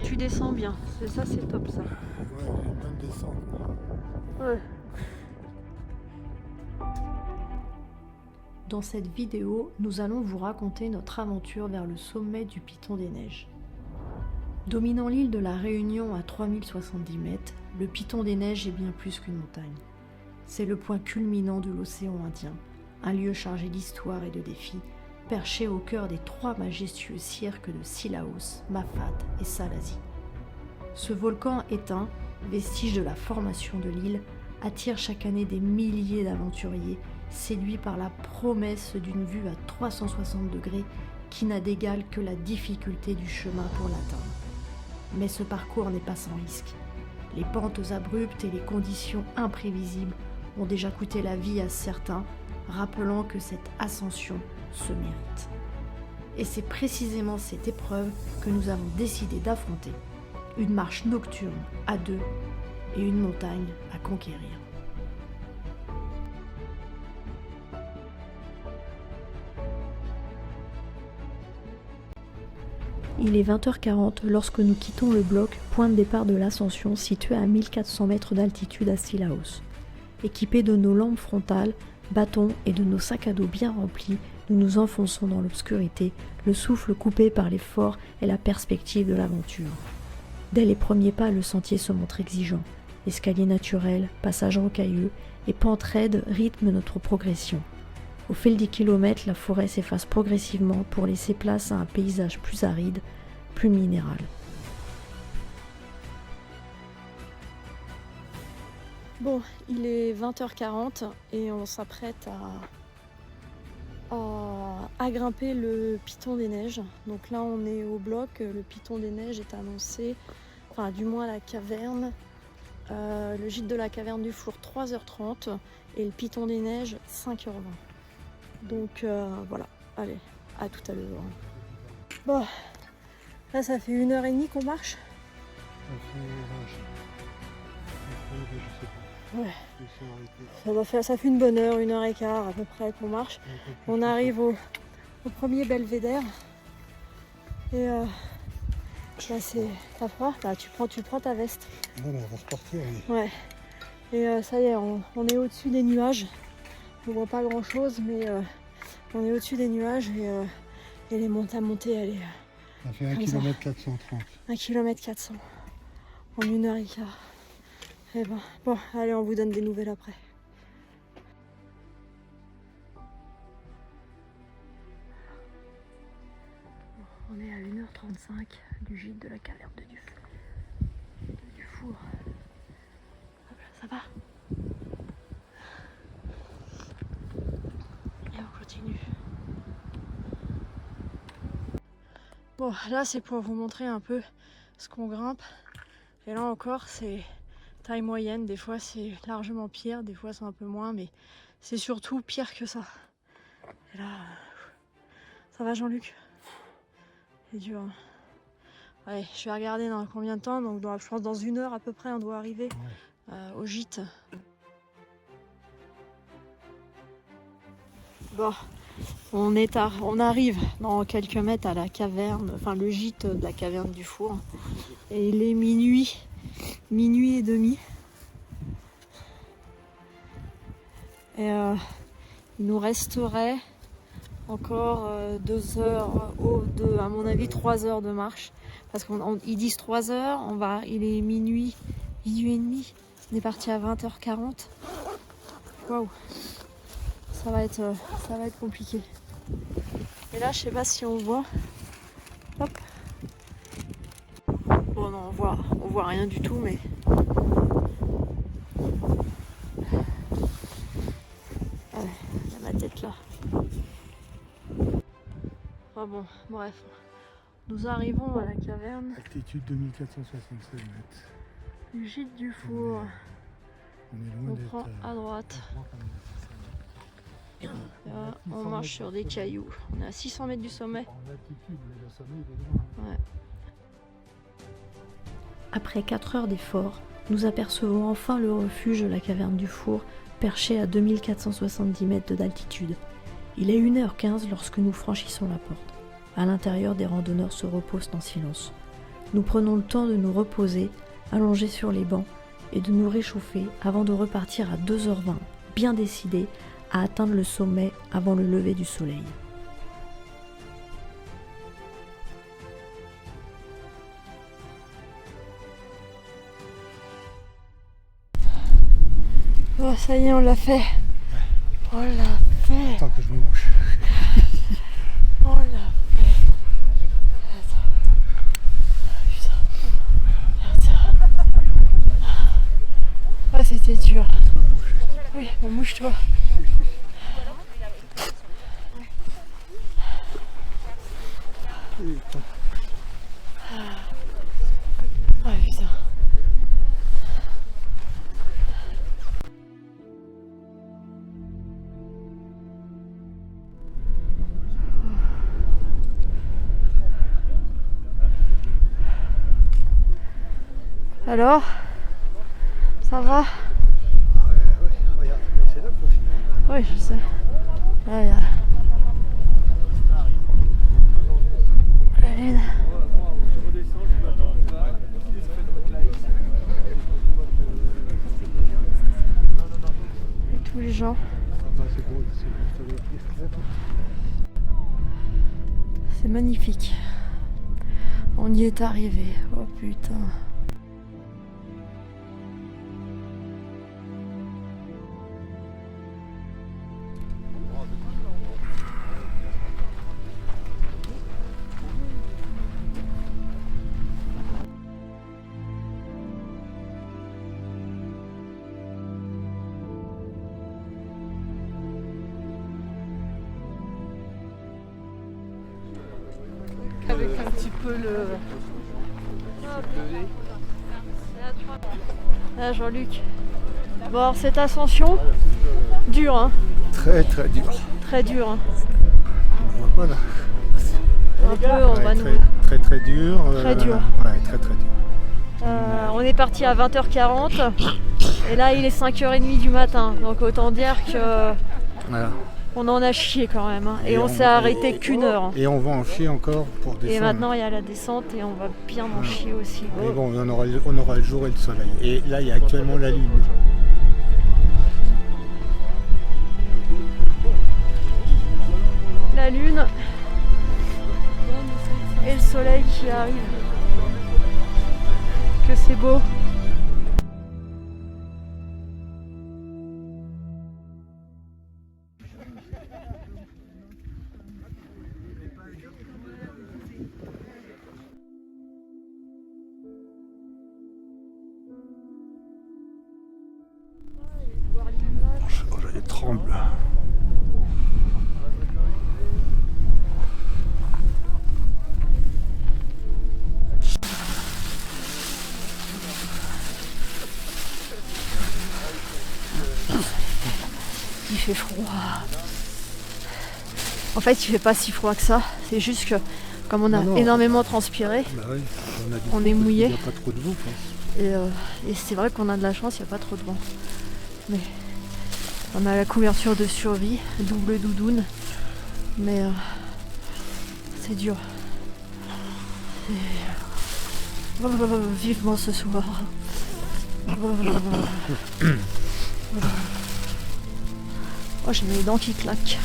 Tu descends bien, ça c'est top ça. Ouais, j'ai une bonne descente. Ouais. Dans cette vidéo, nous allons vous raconter notre aventure vers le sommet du Piton des Neiges. Dominant l'île de la Réunion à 3070 mètres, le Piton des Neiges est bien plus qu'une montagne. C'est le point culminant de l'océan Indien, un lieu chargé d'histoire et de défis, perché au cœur des trois majestueux cirques de Sillaos, Mafat et Salazie. Ce volcan éteint, vestige de la formation de l'île, attire chaque année des milliers d'aventuriers séduits par la promesse d'une vue à 360 degrés qui n'a d'égal que la difficulté du chemin pour l'atteindre. Mais ce parcours n'est pas sans risque. Les pentes abruptes et les conditions imprévisibles ont déjà coûté la vie à certains, rappelant que cette ascension se mérite. Et c'est précisément cette épreuve que nous avons décidé d'affronter. Une marche nocturne à deux et une montagne à conquérir. Il est 20h40 lorsque nous quittons le bloc, point de départ de l'ascension situé à 1400 mètres d'altitude à Sillaos. Équipés de nos lampes frontales, bâtons et de nos sacs à dos bien remplis, nous nous enfonçons dans l'obscurité, le souffle coupé par l'effort et la perspective de l'aventure. Dès les premiers pas, le sentier se montre exigeant. Escalier naturel, passage rocailleux et pente raide rythment notre progression. Au fil des kilomètres, la forêt s'efface progressivement pour laisser place à un paysage plus aride, plus minéral. Bon, il est 20h40 et on s'apprête à grimper le Piton des Neiges. Donc là, on est au bloc. Le Piton des Neiges est annoncé, enfin du moins la caverne. Le gîte de la caverne du Four 3h30 et le Piton des Neiges 5h20. Donc voilà, allez, à tout à l'heure. Bon, là ça fait 1h30 qu'on marche. Ouais. Ça fait une bonne heure, 1h15 à peu près qu'on marche. On arrive au premier belvédère. Et là c'est... T'as froid? Bah, tu prends ta veste. Voilà, on va repartir. Oui. Ouais. Et ça y est, on est au-dessus des nuages. On voit pas grand chose, mais on est au-dessus des nuages et les montées, elle est. Ça fait 1 km 430. 1 km 400 en 1h15. Et ben, bon, allez, on vous donne des nouvelles après. On est à 1h35 du gîte de la caverne du Four. Hop là, ça va? Et on continue. Bon, là c'est pour vous montrer un peu ce qu'on grimpe. Et là encore, c'est taille moyenne. Des fois c'est largement pire, des fois c'est un peu moins, mais c'est surtout pire que ça. Et là, ça va Jean-Luc? C'est dur. Hein. Allez, je vais regarder dans combien de temps. Donc je pense dans 1 heure à peu près, on doit arriver au gîte. Bon, on arrive dans quelques mètres à la caverne, enfin le gîte de la caverne du Four. Et il est minuit et demi. Et il nous resterait encore 2 heures, à mon avis 3 heures de marche. Parce qu'ils disent 3 heures, il est minuit et demi. On est parti à 20h40. Waouh! Ça va être compliqué. Et là, je sais pas si on voit. Hop. Bon, non, on voit rien du tout, mais. Ouais, il y a ma tête là. Enfin bon, bref. Nous arrivons à la caverne. Altitude 2476 mètres. Du gîte du Four. On est loin On prend à droite. Là, on marche sur des cailloux. On est à 600 mètres du sommet. Ouais. Après 4 heures d'effort, nous apercevons enfin le refuge de la caverne du Four, perché à 2470 mètres d'altitude. Il est 1h15 lorsque nous franchissons la porte. À l'intérieur, des randonneurs se reposent en silence. Nous prenons le temps de nous reposer, allongés sur les bancs, et de nous réchauffer avant de repartir à 2h20, bien décidés à atteindre le sommet avant le lever du soleil. Oh, ça y est, on l'a fait. On l'a fait. Attends que je me mouche. On l'a fait. Attends. Putain. Ah, c'était dur. Oui, bon, mouche-toi. Ah, putain. Alors, ça va? Regarde, c'est là pour finir. Oui, je sais. Là, il y a... la lune. Et tous les gens. C'est beau, là, C'est magnifique. On y est arrivé. Oh putain. Avec un petit peu le... Ah, Jean-Luc. Bon, alors cette ascension, dure, hein. Très très dur. Très dur, hein. Voilà. Un peu, on va nous... Très dur. Très dur. Ouais, très dur. On est parti à 20h40 et là il est 5h30 du matin, donc autant dire que Voilà. on en a chié quand même, hein. Et on s'est arrêté qu'une heure, hein. Et on va en chier encore pour descendre. Et maintenant il y a la descente et on va bien en chier aussi. Mais bon, on aura le jour et le soleil. Et là, il y a actuellement la lune. La lune et le soleil qui arrive. Que c'est beau. Oh, je tremble. Il fait froid. En fait, il fait pas si froid que ça. C'est juste que, comme on a énormément transpiré, Bah oui, on est mouillé. Il n'y a pas trop de vent, quoi. Et c'est vrai qu'on a de la chance, il n'y a pas trop de vent. Mais on a la couverture de survie, double doudoune. Mais c'est dur. Vivement ce soir. Oh, j'ai mes dents qui claquent.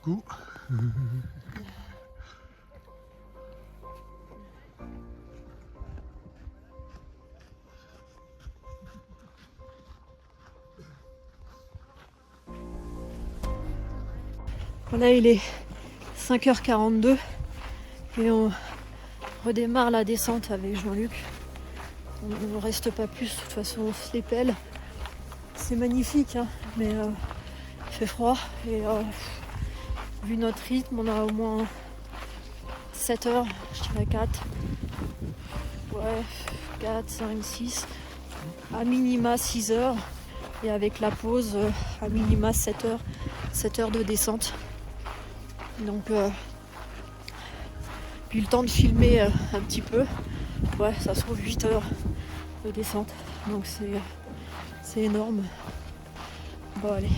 Coucou. Là il est 5h42 et on redémarre la descente avec Jean-Luc. On ne reste pas plus, de toute façon on se les pèle. C'est magnifique hein, mais il fait froid et vu notre rythme on a au moins 7 heures, je dirais 4. Ouais, 4, 5, 6, à minima 6 heures et avec la pause à minima 7 heures de descente. Donc puis le temps de filmer un petit peu, ouais ça se trouve 8 heures de descente, donc c'est énorme. Bon allez.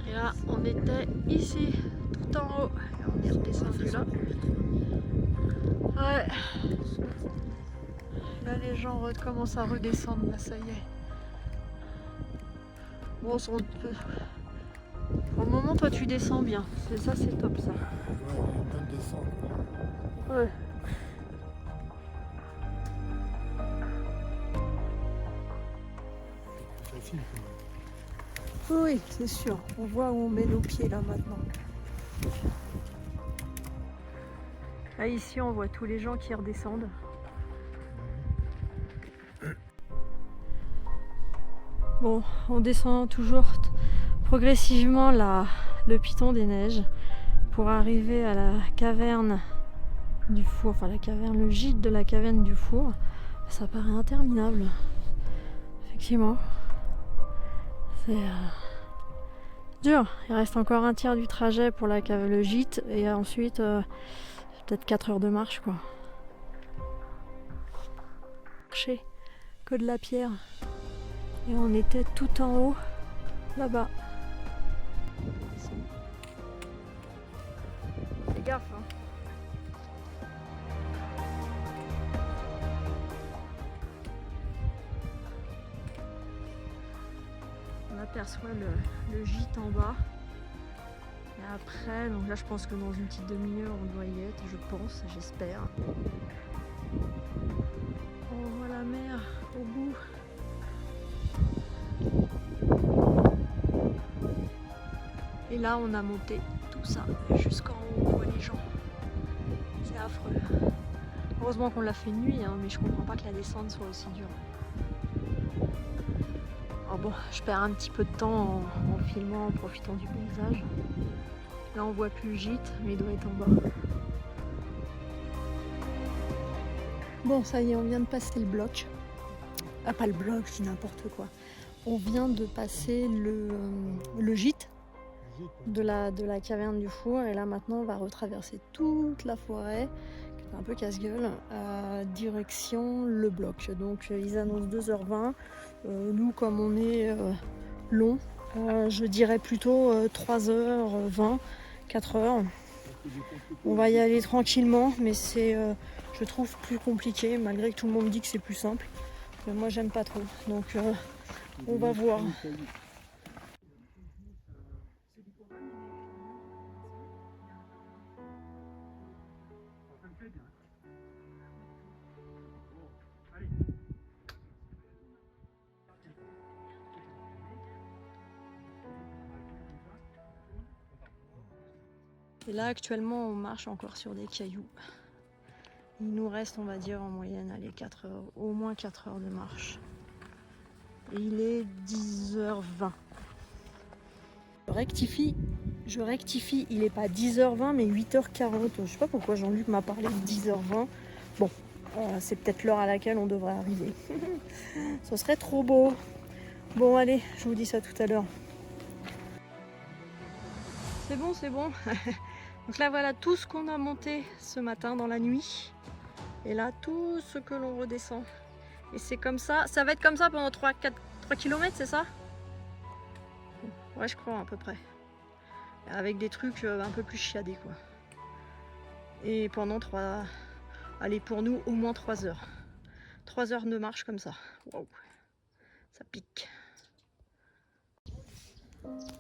Et là on était ici tout en haut et on est redescendu là. Ouais. Là les gens recommencent à redescendre, là ça y est. Bon, pour le moment toi tu descends bien, ça c'est top ça. Ouais, une bonne descente. Ouais. C'est facile quand même. Oui, c'est sûr. On voit où on met nos pieds là maintenant. Là ici on voit tous les gens qui redescendent. Bon, on descend toujours progressivement le piton des neiges pour arriver à la caverne du four, enfin la caverne, le gîte de la caverne du four. Ça paraît interminable. Effectivement. C'est dur. Il reste encore un tiers du trajet pour le gîte et ensuite peut-être 4 heures de marche quoi. Marcher que de la pierre. Et on était tout en haut, là-bas. Fais gaffe hein. On aperçoit le gîte en bas. Et après, donc là je pense que dans une petite demi-heure on doit y être, je pense, j'espère. On voit la mer au bout. Et là on a monté tout ça jusqu'en haut, on voit les gens. C'est affreux. Heureusement qu'on l'a fait de nuit, hein, mais je comprends pas que la descente soit aussi dure. Alors bon, je perds un petit peu de temps en filmant, en profitant du paysage. Là on voit plus le gîte, mais il doit être en bas. Bon ça y est, on vient de passer le bloc. Ah pas le bloc, je dis n'importe quoi. On vient de passer le gîte de la caverne du four et là maintenant on va retraverser toute la forêt qui est un peu casse-gueule direction le bloc. Donc ils annoncent 2h20. Nous comme on est long, je dirais plutôt 3h20, 4h. On va y aller tranquillement mais c'est je trouve plus compliqué malgré que tout le monde dit que c'est plus simple. Mais moi j'aime pas trop donc on va voir. Et là actuellement on marche encore sur des cailloux. Il nous reste on va dire en moyenne allez, 4 heures, au moins 4 heures de marche. Et il est 10h20. Je rectifie, il n'est pas 10h20 mais 8h40. Je sais pas pourquoi Jean-Luc m'a parlé de 10h20. Bon, c'est peut-être l'heure à laquelle on devrait arriver. Ce serait trop beau. Bon allez, je vous dis ça tout à l'heure. C'est bon, c'est bon. Donc là voilà tout ce qu'on a monté ce matin dans la nuit. Et là tout ce que l'on redescend. Et c'est comme ça, ça va être comme ça pendant 3 km, c'est ça? Ouais je crois à peu près. Avec des trucs un peu plus chiadés quoi. Et pendant allez pour nous au moins 3 heures. 3 heures de marche comme ça. Waouh. Ça pique.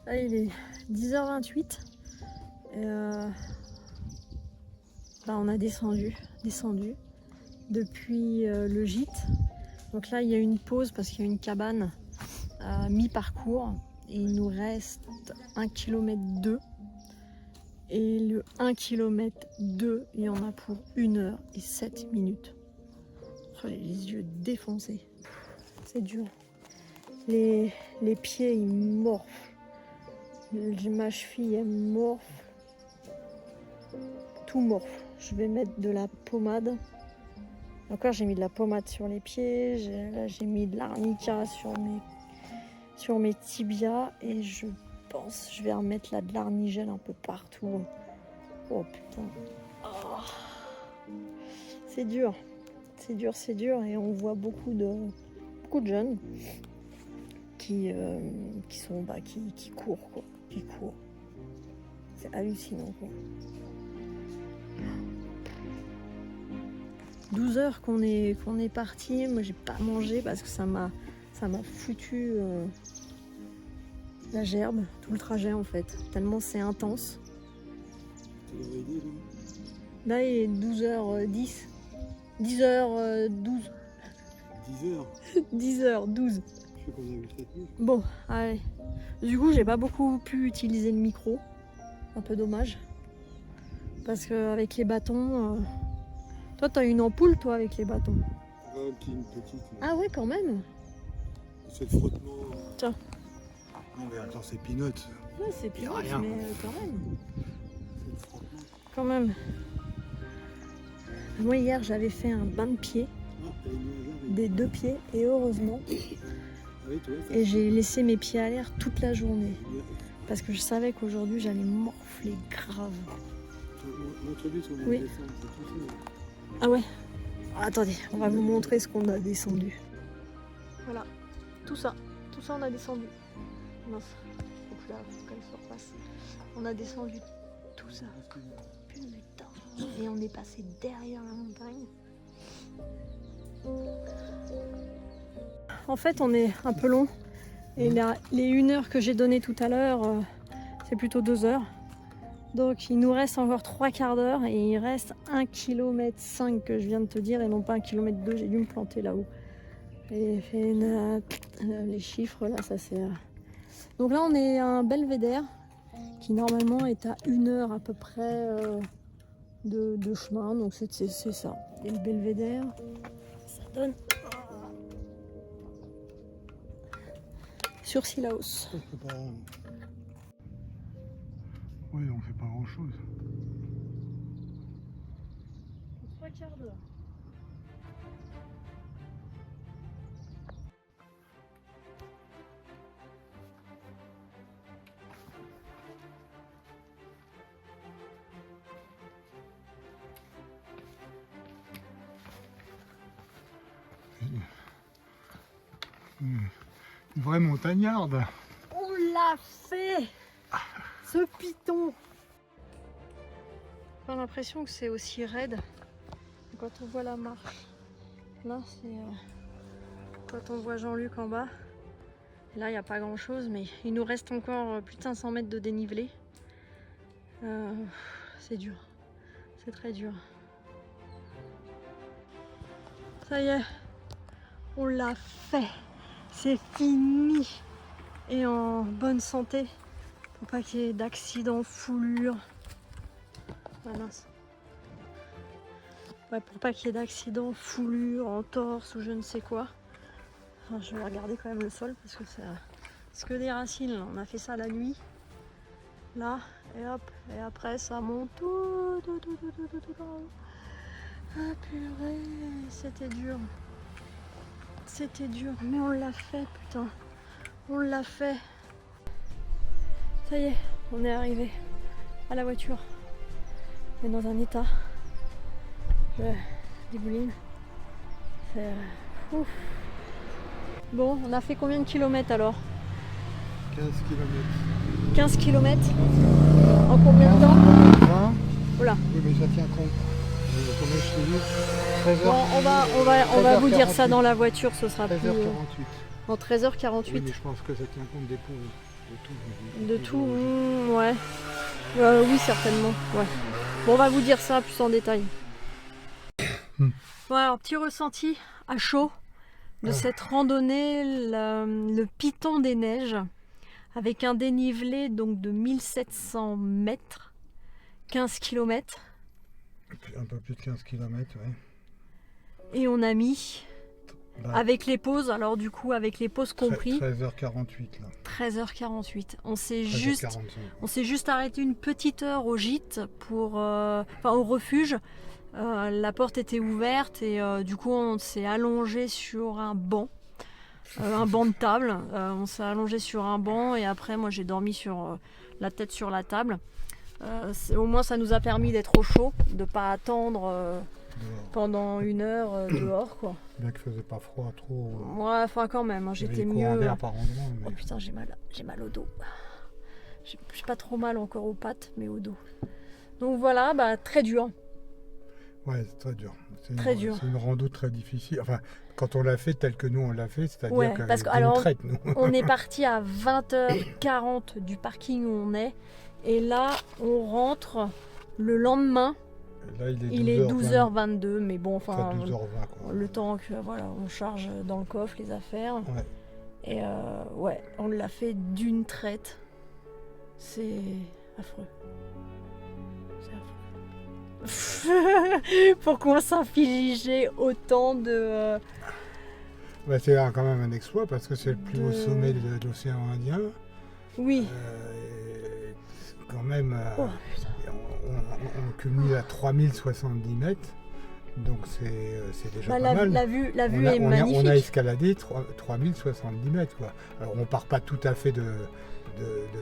Là il est 10h28. Là on a descendu depuis le gîte. Donc là, il y a une pause parce qu'il y a une cabane à mi-parcours. Et il nous reste 1 km 2. Et le 1 km 2, il y en a pour 1 heure et 7 minutes. Oh, j'ai les yeux défoncés. C'est dur. Les pieds, ils morflent. Ma cheville, elle morfle. Tout morfle. Je vais mettre de la pommade. Encore, j'ai mis de la pommade sur les pieds. Là, j'ai mis de l'arnica sur mes tibias. Et je pense que je vais remettre là de l'arnigel un peu partout. Oh putain. Oh. C'est dur. C'est dur, c'est dur. Et on voit beaucoup de jeunes qui courent, quoi. Qui courent. C'est hallucinant, quoi. 12 heures qu'on est parti. Moi, j'ai pas mangé parce que ça m'a foutu la gerbe, tout le trajet en fait. Tellement c'est intense. Là, il est 12h10. 10h12. 10h12. Bon, allez. Du coup, j'ai pas beaucoup pu utiliser le micro. Un peu dommage. Parce qu'avec les bâtons... Toi, t'as une ampoule, toi, avec les bâtons. Une petite. Ah ouais, quand même. C'est le frottement. Tiens. Non mais attends, c'est peanuts. Ouais, c'est pire, rien. mais quand même. C'est le frottement. Quand même. Moi, hier, j'avais fait un bain de pied. Des 2 pieds. Et heureusement. Et j'ai laissé mes pieds à l'air toute la journée. Parce que je savais qu'aujourd'hui, j'allais morfler grave. Oui. Ah ouais. Attendez, on va vous montrer ce qu'on a descendu. Voilà, tout ça on a descendu. Mince, faut qu'elle se repasse. On a descendu tout ça. Putain. Et on est passé derrière la montagne. En fait, on est un peu long. Et là, les 1 heure que j'ai donné tout à l'heure, c'est plutôt 2 heures. Donc il nous reste encore 3/4 d'heure et il reste 1,5 km que je viens de te dire et non pas 1,2 km, j'ai dû me planter là-haut. Et les chiffres là, ça c'est... Donc là on est à un belvédère qui normalement est à 1 heure à peu près de chemin, donc c'est ça. Et le belvédère, ça donne sur Sillaos. Oui, on fait pas grand chose. 3/4 d'heure. Une vraie montagnarde. On l'a fait! Ce piton! J'ai l'impression que c'est aussi raide quand on voit la marche. Là, c'est quand on voit Jean-Luc en bas. Là, il n'y a pas grand chose, mais il nous reste encore plus de 500 mètres de dénivelé. C'est dur. C'est très dur. Ça y est, on l'a fait. C'est fini. Et en bonne santé. Pour pas qu'il y ait d'accidents, foulures. Ah mince. Ouais, pour pas qu'il y ait d'accidents, foulures, entorses ou je ne sais quoi. Enfin, je vais regarder quand même le sol parce que c'est que des racines. Là. On a fait ça la nuit. Là, et hop. Et après, ça monte tout. Ah purée, c'était dur. C'était dur, mais on l'a fait, putain. On l'a fait. Ça y est, on est arrivé à la voiture. On est dans un état. Je débouline. C'est ouf. Bon, on a fait combien de kilomètres alors? 15 km. 15 km. En combien de temps? 20. Voilà. Oui, mais ça tient compte. Combien je t'ai dit? 13h. Bon, on va vous dire ça dans la voiture, ce sera 13h48. plus... En 13h48. Oui, mais je pense que ça tient compte des pauses. De tout, ouais. Oui, certainement. Ouais. Bon, on va vous dire ça plus en détail. Bon, alors, petit ressenti à chaud. cette randonnée, le Piton des Neiges, avec un dénivelé donc de 1700 mètres, 15 km. Un peu plus de 15 km, ouais. Et on a mis, avec les pauses, alors du coup avec les pauses compris, 13h48 là. 13h48. On s'est 13h45. juste arrêté une petite heure au gîte, au refuge. La porte était ouverte et du coup on s'est allongé sur un banc de table. On s'est allongé sur un banc et après moi j'ai dormi sur la tête sur la table. Au moins ça nous a permis d'être au chaud, de pas attendre pendant une heure dehors quoi. Bien que faisait pas froid trop. Ouais, enfin quand même, hein, j'étais mieux. D'air par endroit, mais... Oh putain, j'ai mal au dos. J'ai pas trop mal encore aux pattes, mais au dos. Donc voilà, très dur. Ouais, c'est très dur. Très dur. C'est une rando très difficile. Enfin, quand on l'a fait tel que nous on l'a fait, c'est-à-dire Ouais, parce que traite, nous. On est parti à 20h40 du parking où on est. Et là, on rentre le lendemain. Là, il est 12h22, mais bon, enfin, 12h20, quoi. Le temps que on charge dans le coffre les affaires. Ouais. Et ouais, on l'a fait d'une traite. C'est affreux. C'est affreux. Pourquoi s'infliger autant de... C'est quand même un exploit parce que c'est le plus haut sommet de l'océan Indien. Oui. Quand même, oh, on culmine à 3070 mètres. Donc c'est déjà pas mal. La vue est magnifique. On a escaladé 3070 mètres. Quoi. Alors on part pas tout à fait de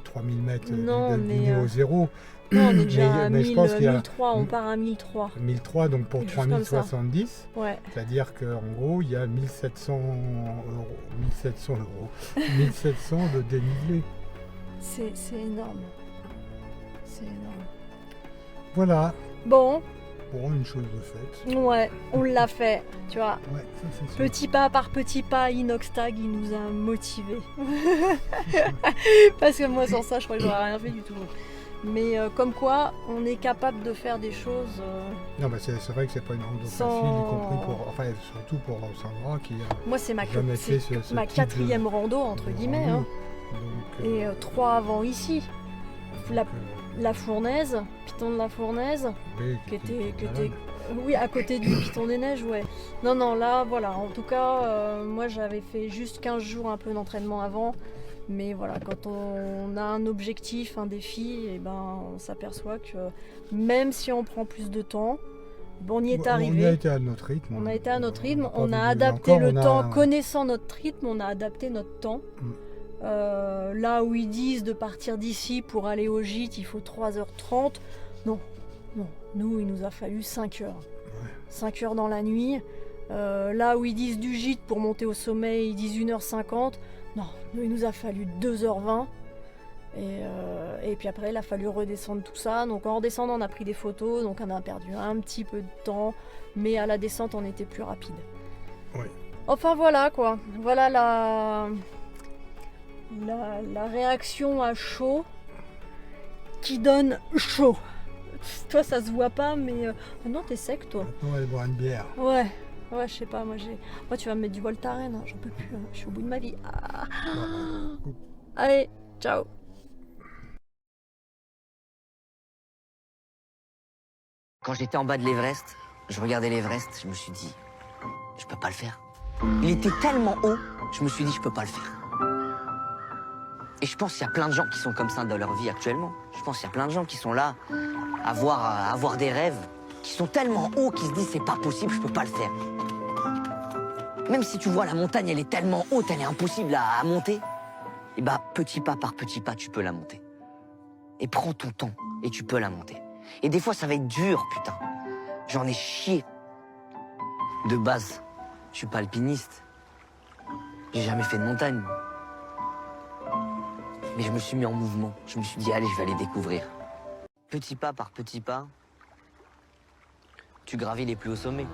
3000 mètres du niveau zéro. Non, on est déjà à mais je pense 1003, on part à 1003. 1003, donc pour 3070. Ouais. C'est-à-dire qu'en gros, il y a 1700 de dénivelé. C'est énorme. C'est énorme. Voilà. Bon, une chose de faite. Ouais, on l'a fait, tu vois. Ouais, ça c'est sûr. Petit pas par petit pas, Inoxtag, il nous a motivés. Parce que moi, sans ça, je crois que j'aurais rien fait du tout. Mais comme quoi, on est capable de faire des choses... Non, mais c'est vrai que c'est pas une rando facile, y compris surtout pour Sandra qui a... Moi, c'est ma quatrième rando, entre guillemets. Hein. Donc, et 3 avant ici. La Fournaise, Piton de la Fournaise, qui était oui, à côté du Piton des Neiges, ouais. Non, là, voilà, en tout cas, moi j'avais fait juste 15 jours un peu d'entraînement avant, mais voilà, quand on a un objectif, un défi, et on s'aperçoit que même si on prend plus de temps, on y est arrivé. On a été à notre rythme. On a adapté le temps, connaissant notre rythme, on a adapté notre temps. Là où ils disent de partir d'ici pour aller au gîte, il faut 3h30. Non, nous il nous a fallu 5 heures. Ouais. 5 heures dans la nuit. Là où ils disent du gîte pour monter au sommet, ils disent 1h50. Non, nous il nous a fallu 2h20. Et puis après il a fallu redescendre tout ça. Donc en redescendant on a pris des photos, donc on a perdu un petit peu de temps. Mais à la descente on était plus rapide. Ouais. Enfin voilà quoi. Voilà la réaction à chaud qui donne chaud. Toi ça se voit pas mais non t'es sec toi. On va aller boire une bière. Ouais je sais pas, moi tu vas me mettre du Voltaren, hein. J'en peux plus, hein. Je suis au bout de ma vie. Allez, ciao. Quand j'étais en bas de l'Everest, je regardais l'Everest, je me suis dit, je peux pas le faire. Il était tellement haut, je me suis dit, je peux pas le faire. Et je pense qu'il y a plein de gens qui sont comme ça dans leur vie actuellement. Je pense qu'il y a plein de gens qui sont là à avoir des rêves, qui sont tellement hauts qu'ils se disent, c'est pas possible, je peux pas le faire. Même si tu vois la montagne, elle est tellement haute, elle est impossible à monter. Et petit pas par petit pas, tu peux la monter. Et prends ton temps, et tu peux la monter. Et des fois, ça va être dur, putain. J'en ai chié. De base, je suis pas alpiniste. J'ai jamais fait de montagne. Mais je me suis mis en mouvement. Je me suis dit, allez, je vais aller découvrir. Petit pas par petit pas, tu gravis les plus hauts sommets.